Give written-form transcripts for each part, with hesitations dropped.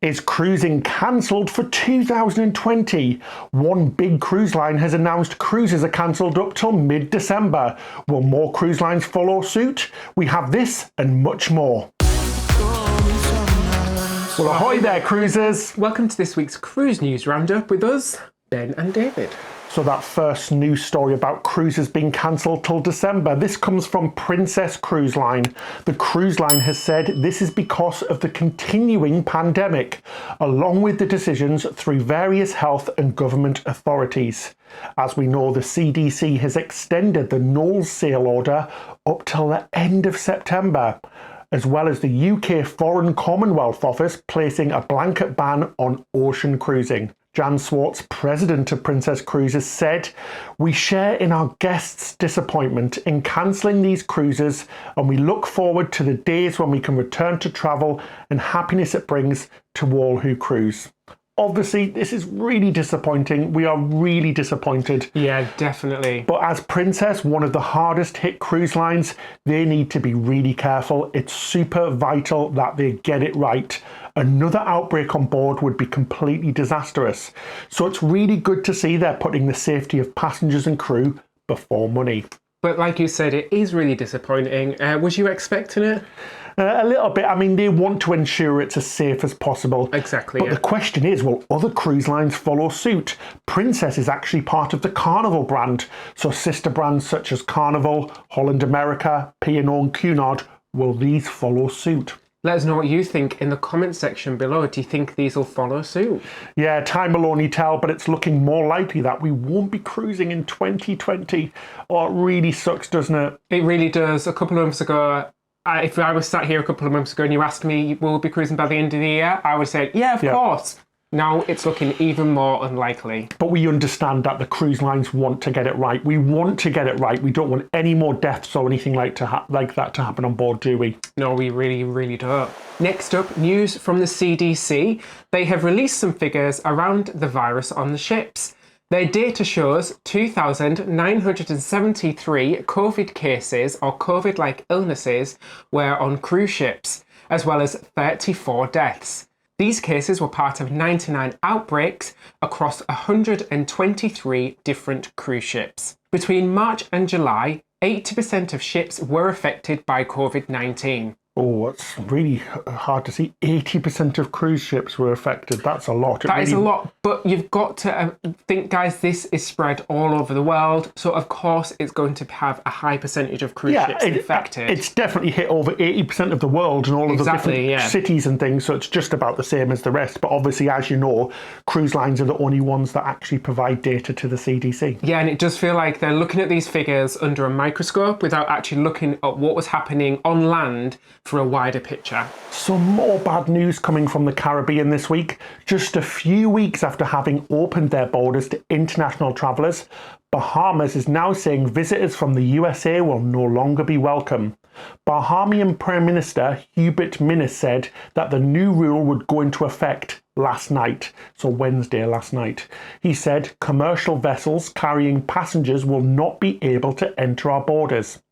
Is cruising cancelled for 2020? One big cruise line has announced cruises are cancelled up till mid-December. Will more cruise lines follow suit? We have this and much more. Well, ahoy there, cruisers! Welcome to this week's Cruise News Roundup with us, Ben and David. So that first news story about cruises being cancelled till December, this comes from Princess Cruise Line. The cruise line has said this is because of the continuing pandemic, along with the decisions through various health and government authorities. As we know, the CDC has extended the no sail order up till the end of September, as well as the UK Foreign Commonwealth Office placing a blanket ban on ocean cruising. Jan Swartz, president of Princess Cruises, said, "We share in our guests' disappointment in cancelling these cruises, and we look forward to the days when we can return to travel and happiness it brings to all who cruise." Obviously, this is really disappointing. We are really disappointed. Yeah, definitely. But as Princess, one of the hardest hit cruise lines, they need to be really careful. It's super vital that they get it right. Another outbreak on board would be completely disastrous. So it's really good to see they're putting the safety of passengers and crew before money. But like you said, it is really disappointing. Was you expecting it? A little bit. I mean, they want to ensure it's as safe as possible. Exactly. But the question is, will other cruise lines follow suit? Princess is actually part of the Carnival brand. So sister brands such as Carnival, Holland America, P&O and Cunard, will these follow suit? Let us know what you think in the comment section below. Do you think these will follow suit? Yeah, time will only tell, but it's looking more likely that we won't be cruising in 2020. Oh, it really sucks, doesn't it? It really does. A couple of months ago, if I was sat here a couple of months ago and you asked me, will we be cruising by the end of the year? I would say, yeah, of course. Now it's looking even more unlikely. But we understand that the cruise lines want to get it right. We want to get it right. We don't want any more deaths or anything like that to happen on board, do we? No, we really, really don't. Next up, news from the CDC. They have released some figures around the virus on the ships. Their data shows 2,973 COVID cases or COVID-like illnesses were on cruise ships, as well as 34 deaths. These cases were part of 99 outbreaks across 123 different cruise ships. Between March and July, 80% of ships were affected by COVID-19. Oh, it's really hard to see. 80% of cruise ships were affected. That's a lot. That is a lot, but you've got to think, guys, this is spread all over the world. So, of course, it's going to have a high percentage of cruise ships infected. It's definitely hit over 80% of the world and all of the different cities and things. So it's just about the same as the rest. But obviously, as you know, cruise lines are the only ones that actually provide data to the CDC. Yeah, and it does feel like they're looking at these figures under a microscope without actually looking at what was happening on land for a wider picture. Some more bad news coming from the Caribbean this week. Just a few weeks after having opened their borders to international travellers, Bahamas is now saying visitors from the USA will no longer be welcome. Bahamian Prime Minister Hubert Minnis said that the new rule would go into effect last night, so Wednesday last night. He said commercial vessels carrying passengers will not be able to enter our borders.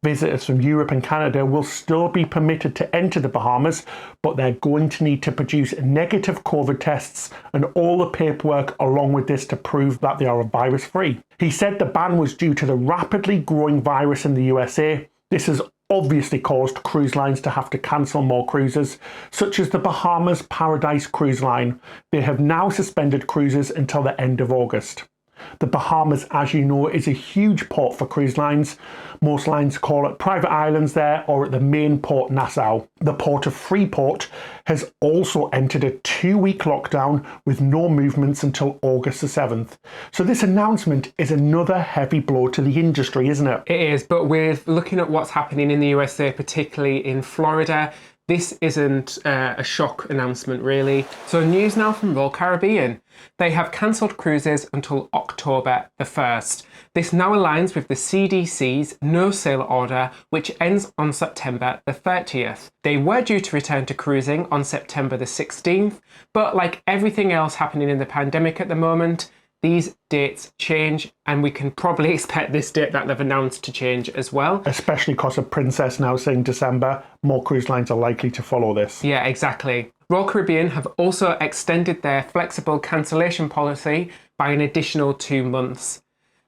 Visitors from Europe and Canada will still be permitted to enter the Bahamas, but they're going to need to produce negative COVID tests and all the paperwork along with this to prove that they are virus-free. He said the ban was due to the rapidly growing virus in the USA. This has obviously caused cruise lines to have to cancel more cruises, such as the Bahamas Paradise Cruise Line. They have now suspended cruises until the end of August. The Bahamas, as you know, is a huge port for cruise lines. Most lines call it private islands there or at the main port Nassau. The port of Freeport has also entered a 2-week lockdown with no movements until August the 7th. So this announcement is another heavy blow to the industry, isn't it? It is, but with looking at what's happening in the USA, particularly in Florida, this isn't a shock announcement, really. So news now from Royal Caribbean. They have cancelled cruises until October the 1st. This now aligns with the CDC's no sail order, which ends on September the 30th. They were due to return to cruising on September the 16th, but like everything else happening in the pandemic at the moment, these dates change, and we can probably expect this date that they've announced to change as well. Especially because of Princess now saying December, more cruise lines are likely to follow this. Yeah, exactly. Royal Caribbean have also extended their flexible cancellation policy by an additional 2 months.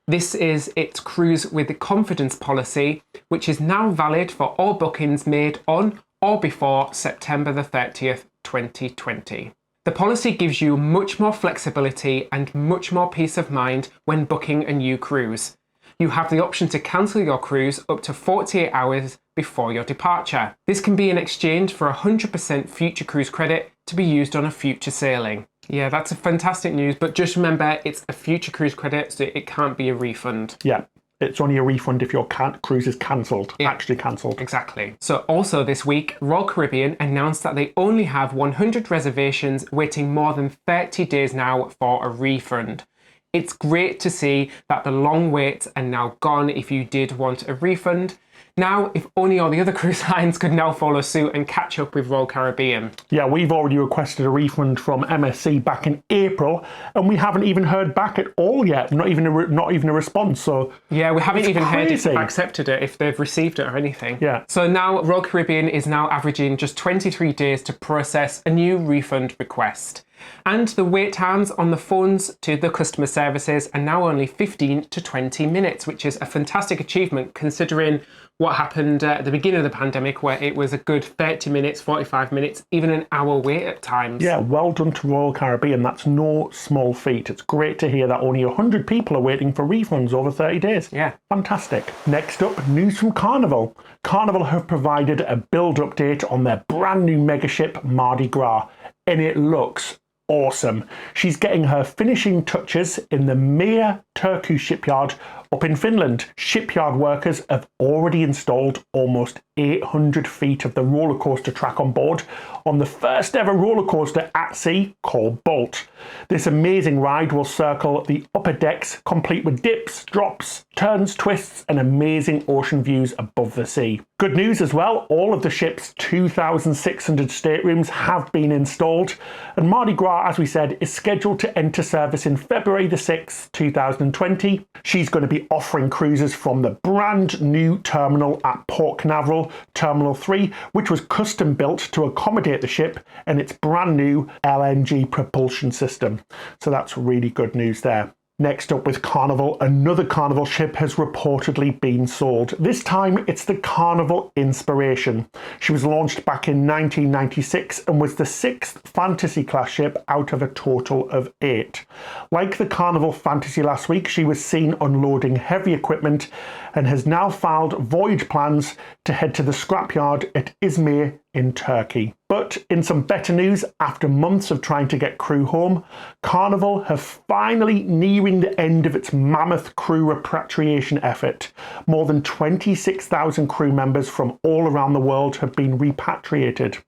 This is its Cruise with Confidence policy, which is now valid for all bookings made on or before September the 30th, 2020. The policy gives you much more flexibility and much more peace of mind when booking a new cruise. You have the option to cancel your cruise up to 48 hours before your departure. This can be in exchange for 100% future cruise credit to be used on a future sailing. Yeah, that's a fantastic news, but just remember it's a future cruise credit, so it can't be a refund. Yeah, it's only a refund if your cruise is cancelled, Yeah, actually cancelled. Exactly. So also this week, Royal Caribbean announced that they only have 100 reservations waiting more than 30 days now for a refund. It's great to see that the long waits are now gone if you did want a refund. Now, if only all the other cruise lines could now follow suit and catch up with Royal Caribbean. Yeah, we've already requested a refund from MSC back in April, and we haven't even heard back at all yet. Not even a response. So yeah, we haven't even heard if crazy. they've accepted it, if they've received it or anything. Yeah. So now Royal Caribbean is now averaging just 23 days to process a new refund request. And the wait times on the phones to the customer services are now only 15 to 20 minutes, which is a fantastic achievement considering what happened at the beginning of the pandemic, where it was a good 30 minutes, 45 minutes, even an hour wait at times. yeah, well done to Royal Caribbean. That's no small feat. It's great to hear that only 100 people are waiting for refunds over 30 days. Yeah. Fantastic. Next up, news from Carnival. Carnival have provided a build update on their brand new megaship Mardi Gras, and it looks awesome. She's getting her finishing touches in the Mere Turku shipyard up in Finland. Shipyard workers have already installed almost 800 feet of the roller coaster track on board on the first ever roller coaster at sea called Bolt. This amazing ride will circle the upper decks, complete with dips, drops, turns, twists, and amazing ocean views above the sea. Good news as well, all of the ship's 2,600 staterooms have been installed, and Mardi Gras, as we said, is scheduled to enter service in February the 6th, 2020. She's going to be offering cruises from the brand new terminal at Port Canaveral, Terminal 3, which was custom built to accommodate the ship and its brand new LNG propulsion system. So that's really good news there. Next up with Carnival, another Carnival ship has reportedly been sold. This time it's the Carnival Inspiration. She was launched back in 1996 and was the 6th Fantasy class ship out of a total of 8. Like the Carnival Fantasy last week, she was seen unloading heavy equipment and has now filed voyage plans to head to the scrapyard at Izmir in Turkey. But in some better news, after months of trying to get crew home, Carnival have finally nearing the end of its mammoth crew repatriation effort. More than 26,000 crew members from all around the world have been repatriated.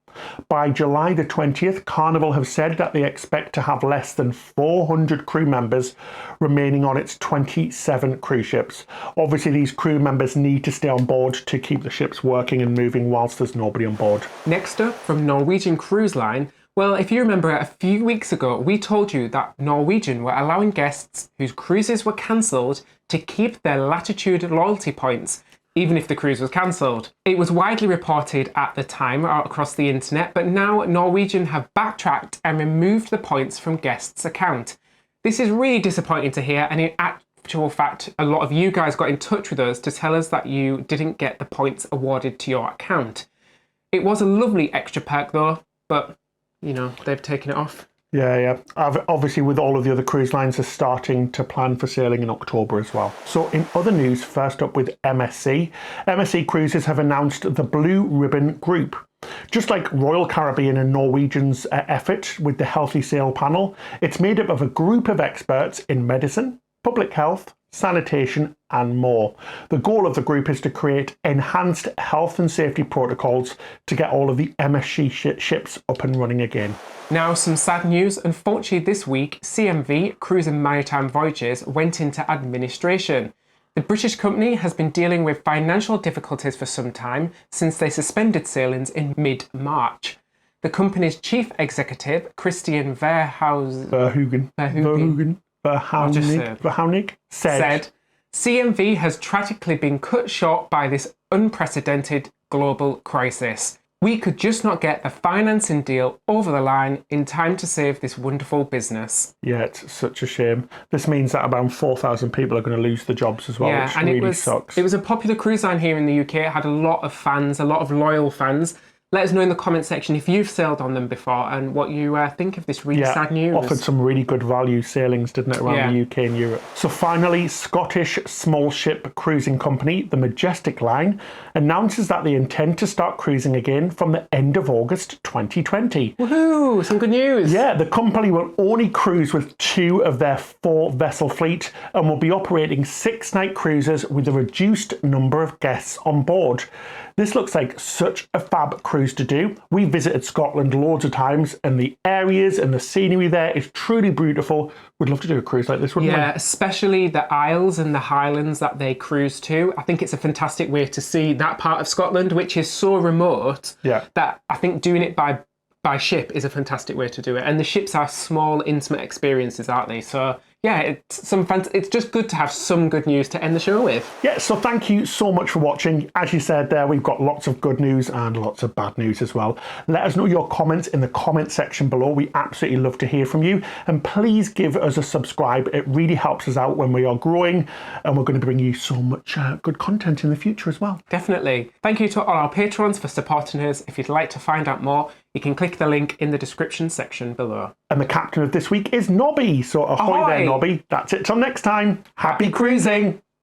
By July the 20th, Carnival have said that they expect to have less than 400 crew members remaining on its 27 cruise ships. Obviously, these crew members need to stay on board to keep the ships working and moving whilst there's nobody on board. Next up, from Norwegian Cruise Line. Well, if you remember, a few weeks ago, we told you that Norwegian were allowing guests whose cruises were cancelled to keep their Latitude loyalty points, even if the cruise was cancelled. It was widely reported at the time across the internet, but now Norwegian have backtracked and removed the points from guests' account. This is really disappointing to hear, and in actual fact, a lot of you guys got in touch with us to tell us that you didn't get the points awarded to your account. It was a lovely extra perk though, but you know, they've taken it off. Yeah. Obviously, with all of the other cruise lines are starting to plan for sailing in October as well. So in other news, first up with MSC. MSC Cruises have announced the Blue Ribbon Group. Just like Royal Caribbean and Norwegian's effort with the Healthy Sail panel, it's made up of a group of experts in medicine, public health, sanitation and more. The goal of the group is to create enhanced health and safety protocols to get all of the MSC ships up and running again. Now, some sad news. Unfortunately, this week, CMV, Cruise and Maritime Voyages, went into administration. The British company has been dealing with financial difficulties for some time since they suspended sailings in mid-March. The company's chief executive, Christian Verheugen said CMV has tragically been cut short by this unprecedented global crisis. We could just not get the financing deal over the line in time to save this wonderful business. Yeah, it's such a shame. This means that around 4,000 people are going to lose their jobs as well, Yeah, which and really sucks. It was a popular cruise line here in the UK. It had a lot of fans, a lot of loyal fans. Let us know in the comment section if you've sailed on them before and what you think of this really sad news. Offered some really good value sailings, didn't it, around the UK and Europe. So finally, Scottish small ship cruising company, the Majestic Lang, announces that they intend to start cruising again from the end of August 2020. Woohoo! Some good news. Yeah, the company will only cruise with 2 of their 4 vessel fleet and will be operating 6-night cruises with a reduced number of guests on board. This looks like such a fab cruise to do. We visited Scotland loads of times and the areas and the scenery there is truly beautiful. We'd love to do a cruise like this, wouldn't we? Yeah, especially the Isles and the Highlands that they cruise to. I think it's a fantastic way to see that part of Scotland, which is so remote that I think doing it by ship is a fantastic way to do it. And the ships are small, intimate experiences, aren't they? So yeah, it's just good to have some good news to end the show with. Yeah, so thank you so much for watching. As you said there, we've got lots of good news and lots of bad news as well. Let us know your comments in the comment section below. We absolutely love to hear from you. And please give us a subscribe. It really helps us out when we are growing. And we're going to bring you so much good content in the future as well. Definitely. Thank you to all our patrons for supporting us. If you'd like to find out more, you can click the link in the description section below. And the captain of this week is Nobby. So ahoy there, Nobby. That's it till next time. Happy cruising.